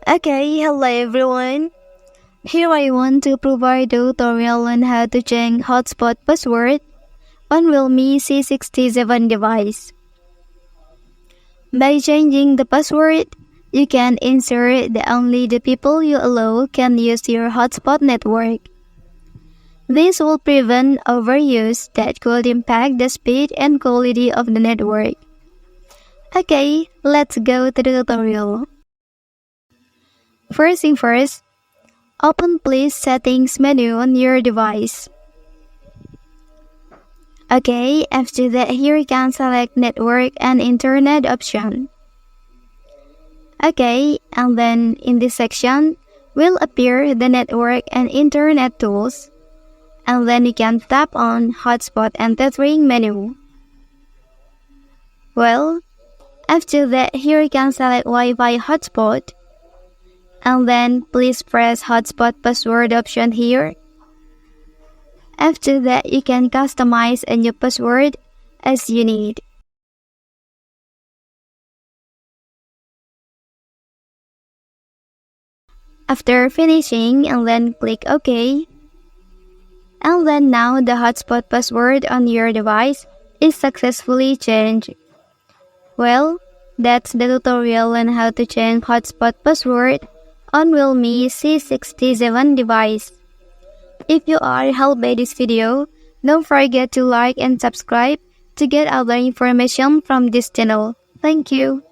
Okay, hello everyone. Here I want to provide a tutorial on how to change hotspot password on Realme C67 device. By changing the password, you can ensure that only the people you allow can use your hotspot network. This will prevent overuse that could impact the speed and quality of the network. Okay, let's go to the tutorial. First thing first, open Please Settings menu on your device. Okay, after that here you can select Network and Internet option. Okay, and then in this section will appear the Network and Internet tools. And then you can tap on Hotspot and Tethering menu. Well, after that here you can select Wi-Fi hotspot. And then please press hotspot password option here. After that, you can customize a new password as you need. After finishing, and then click OK. And then now the hotspot password on your device is successfully changed. Well, that's the tutorial on how to change hotspot password on Realme C67 device. If you are helped by this video, don't forget to like and subscribe to get other information from this channel. Thank you.